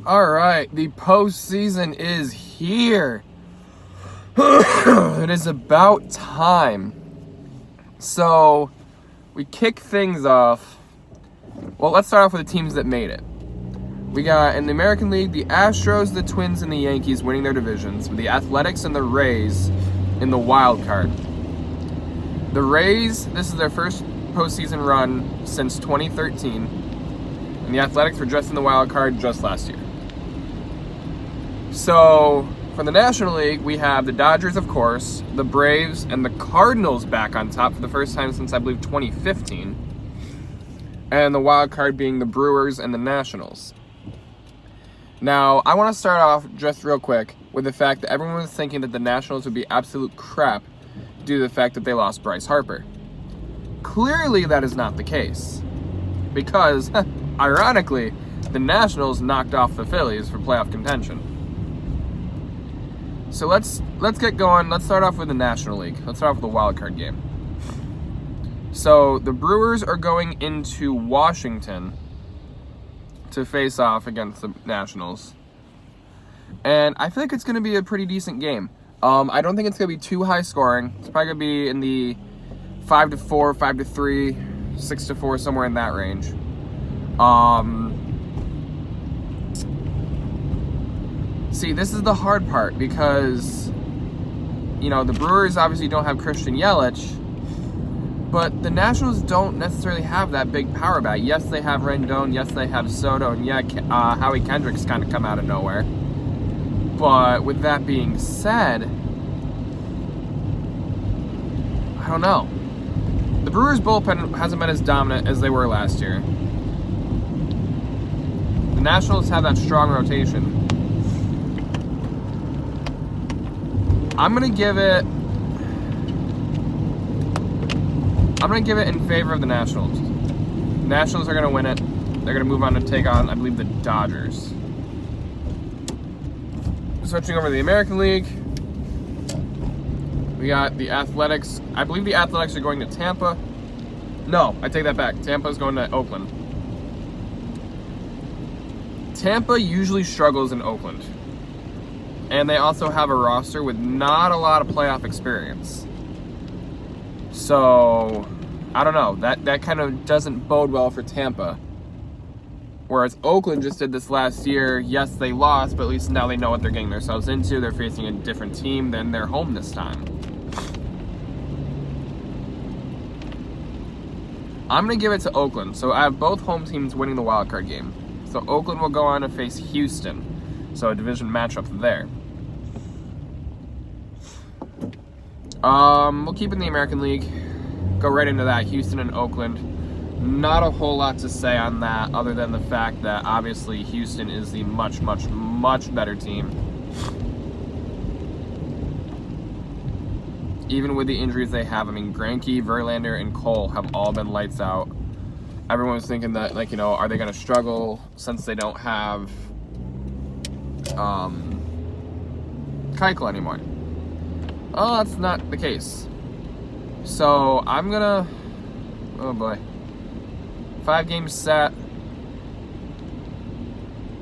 Alright, the postseason is here. It is about time. So, we kick things off. Well, let's start off with the teams that made it. We got, in the American League, the Astros, the Twins, and the Yankees winning their divisions, with the Athletics and the Rays in the wild card. The Rays, this is their first postseason run since 2013, and the Athletics were just in the wild card just last year. So, for the National League, we have the Dodgers, of course, the Braves, and the Cardinals back on top for the first time since, I believe, 2015. And the wild card being the Brewers and the Nationals. Now, I want to start off just real quick with the fact that everyone was thinking that the Nationals would be absolute crap due to the fact that they lost Bryce Harper. Clearly, that is not the case. Because, ironically, the Nationals knocked off the Phillies for playoff contention. So let's get going. Let's start off with the National League. Let's start off with the wild card game. So the Brewers are going into Washington to face off against the Nationals. And I feel like it's going to be a pretty decent game. I don't think it's going to be too high scoring. It's probably going to be in the 5-4, 5-3, 6-4, somewhere in that range. See, this is the hard part because, the Brewers obviously don't have Christian Yelich, but the Nationals don't necessarily have that big power bat. Yes, they have Rendon. Yes, they have Soto. And Howie Kendrick's kind of come out of nowhere. But with that being said, I don't know. The Brewers' bullpen hasn't been as dominant as they were last year. The Nationals have that strong rotation. I'm gonna give it in favor of the Nationals. The Nationals are gonna win it. They're gonna move on to take on, I believe, the Dodgers. Switching over to the American League, we got the Athletics. I believe the Athletics are going to Tampa. No, I take that back. Tampa's going to Oakland. Tampa usually struggles in Oakland. And they also have a roster with not a lot of playoff experience. So, I don't know. That kind of doesn't bode well for Tampa. Whereas Oakland just did this last year. Yes, they lost, but at least now they know what they're getting themselves into. They're facing a different team than they're home this time. I'm going to give it to Oakland. So I have both home teams winning the wild card game. So Oakland will go on to face Houston. So a division matchup there. We'll keep in the American League. Go right into that. Houston and Oakland. Not a whole lot to say on that other than the fact that obviously Houston is the much, much, much better team. Even with the injuries they have, Greinke, Verlander, and Cole have all been lights out. Everyone was thinking that, are they going to struggle since they don't have Keuchel anymore? Oh, that's not the case. So I'm gonna, oh boy, 5 games set.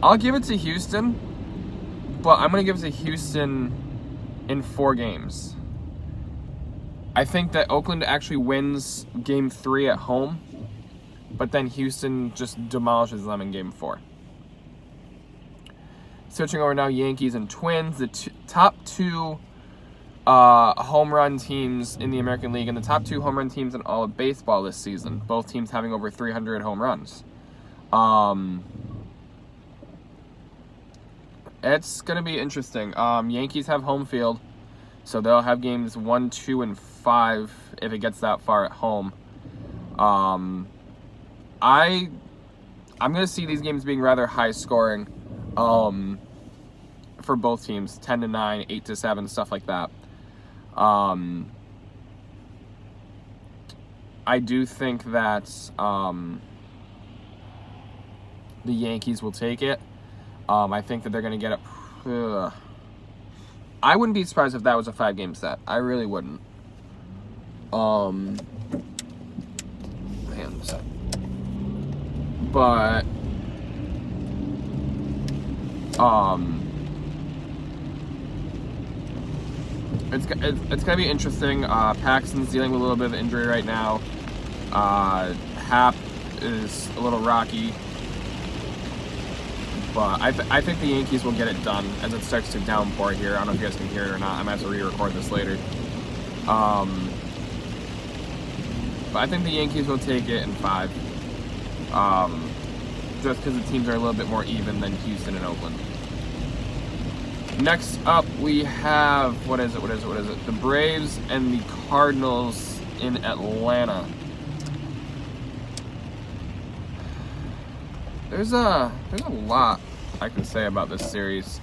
I'll give it to Houston, but I'm gonna give it to Houston in 4 games. I think that Oakland actually wins game 3 at home, but then Houston just demolishes them in game 4. Switching over now, Yankees and Twins, the top 2 home run teams in the American League and the top 2 home run teams in all of baseball this season. Both teams having over 300 home runs. It's going to be interesting. Yankees have home field, so they'll have games 1, 2, and 5 if it gets that far at home. I'm going to see these games being rather high scoring for both teams, 10-9, 8-7, stuff like that. I do think that the Yankees will take it. I think that they're going to get it. I wouldn't be surprised if that was a 5-game set. I really wouldn't. But It's gonna be interesting. Paxton's dealing with a little bit of injury right now. Hap is a little rocky, but I think the Yankees will get it done as it starts to downpour here. I don't know if you guys can hear it or not. I'm gonna have to re-record this later. But I think the Yankees will take it in 5. Just because the teams are a little bit more even than Houston and Oakland. Next up, we have, what is it? The Braves and the Cardinals in Atlanta. There's a lot I can say about this series.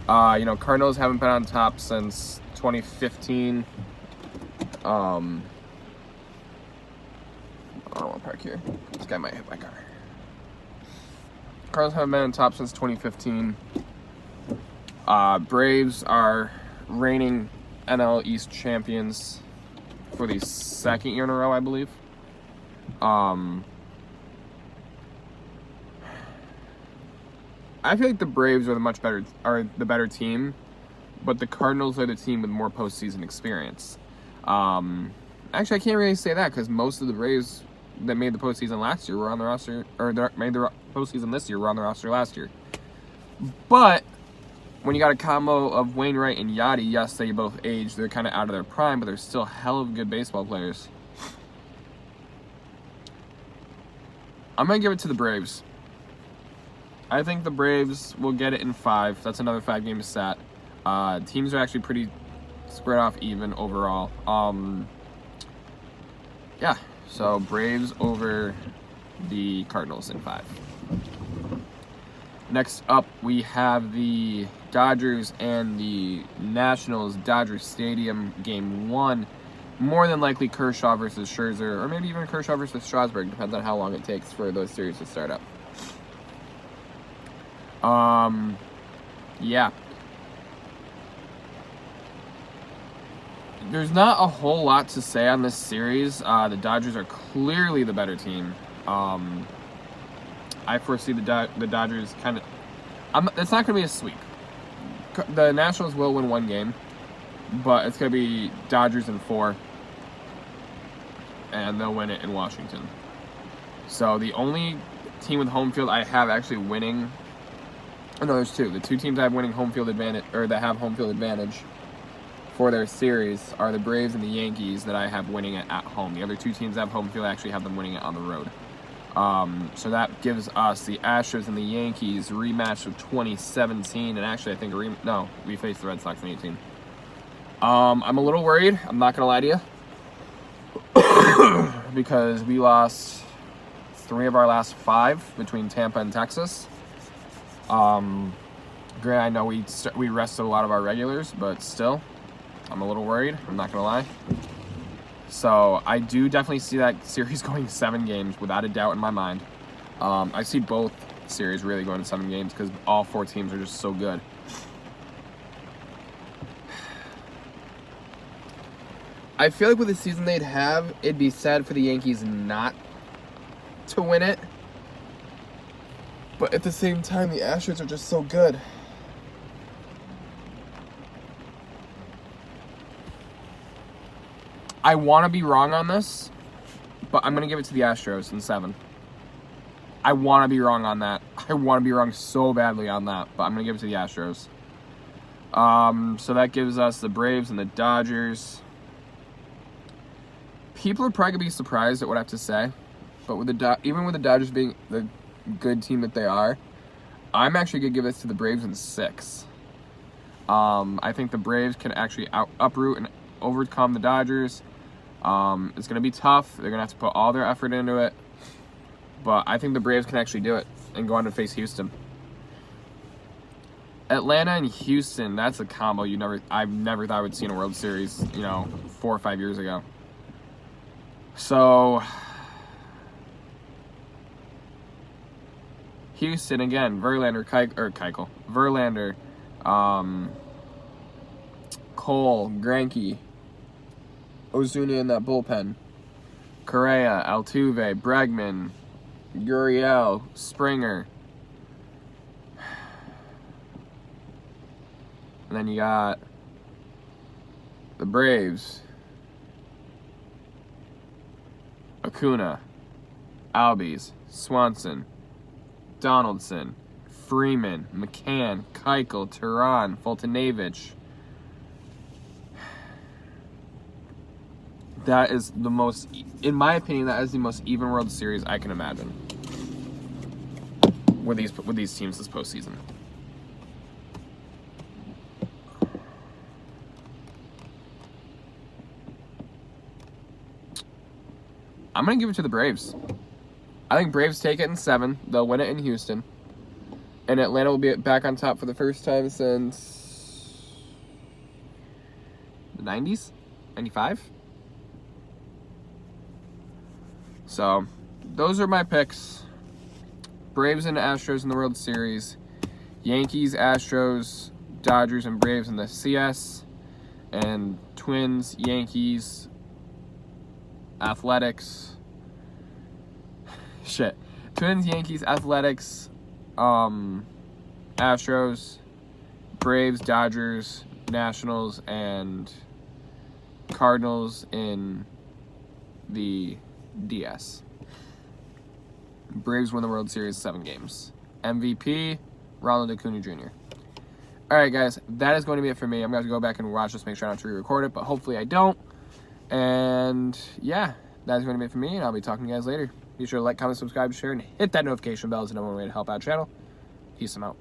Cardinals haven't been on top since 2015. I don't want to park here. This guy might hit my car. Cardinals haven't been on top since 2015. Braves are reigning NL East champions for the 2nd year in a row, I believe. I feel like the Braves are the better team, but the Cardinals are the team with more postseason experience. Actually, I can't really say that because most of the Braves that made the postseason last year were on the roster, or that made the postseason this year were on the roster last year. But when you got a combo of Wainwright and Yachty, yes, they both aged. They're kind of out of their prime, but they're still hell of good baseball players. I'm going to give it to the Braves. I think the Braves will get it in 5. That's another 5-game set. Teams are actually pretty spread off even overall. Yeah, so Braves over the Cardinals in 5. Next up, we have the Dodgers and the Nationals, Dodger Stadium, Game 1. More than likely Kershaw versus Scherzer, or maybe even Kershaw versus Strasburg. Depends on how long it takes for those series to start up. Yeah. There's not a whole lot to say on this series. The Dodgers are clearly the better team. I foresee the Dodgers kind of... it's not going to be a sweep. The Nationals will win 1 game, but it's going to be Dodgers in 4, and they'll win it in Washington. So the only team with home field I have actually winning... Oh, no, there's 2. The 2 teams I have winning home field advantage, or that have home field advantage for their series are the Braves and the Yankees that I have winning it at home. The other 2 teams that have home field, I actually have them winning it on the road. So that gives us the Astros and the Yankees rematch of 2017, and actually I think we faced the Red Sox in 18. I'm a little worried. I'm not gonna lie to you, because we lost 3 of our last 5 between Tampa and Texas. Granted, I know we rested a lot of our regulars, but still, I'm a little worried. I'm not gonna lie. So I do definitely see that series going 7 games without a doubt in my mind. I see both series really going to 7 games because all 4 teams are just so good. I feel like with the season they'd have, it'd be sad for the Yankees not to win it. But at the same time, the Astros are just so good. I want to be wrong on this, but I'm going to give it to the Astros in 7. I want to be wrong on that. I want to be wrong so badly on that, but I'm going to give it to the Astros. So that gives us the Braves and the Dodgers. People are probably going to be surprised at what I have to say, but with even with the Dodgers being the good team that they are, I'm actually going to give this to the Braves in 6. I think the Braves can actually uproot and overcome the Dodgers. It's going to be tough. They're going to have to put all their effort into it. But I think the Braves can actually do it and go on to face Houston. Atlanta and Houston, that's a combo I've never thought I would see in a World Series, 4 or 5 years ago. So Houston again, Verlander, Verlander, Cole, Greinke, Ozuna in that bullpen, Correa, Altuve, Bregman, Gurriel, Springer. And then you got the Braves. Acuna, Albies, Swanson, Donaldson, Freeman, McCann, Keuchel, Tehran, Fultonavich. That is the most, in my opinion, that is the most even World Series I can imagine with these teams this postseason. I'm going to give it to the Braves. I think Braves take it in 7. They'll win it in Houston. And Atlanta will be back on top for the first time since the 90s? 95? So, those are my picks. Braves and Astros in the World Series. Yankees, Astros, Dodgers, and Braves in the CS. And Twins, Yankees, Athletics. Twins, Yankees, Athletics, Astros, Braves, Dodgers, Nationals, and Cardinals in the DS. Braves win the World Series 7 games. MVP, Ronald Acuna Jr. Alright guys, that is going to be it for me. I'm going to go back and watch this, make sure I don't have to re-record it, but hopefully I don't. And yeah, that's going to be it for me, and I'll be talking to you guys later. Be sure to like, comment, subscribe, share, and hit that notification bell as the number one way to help out the channel. Peace, I'm out.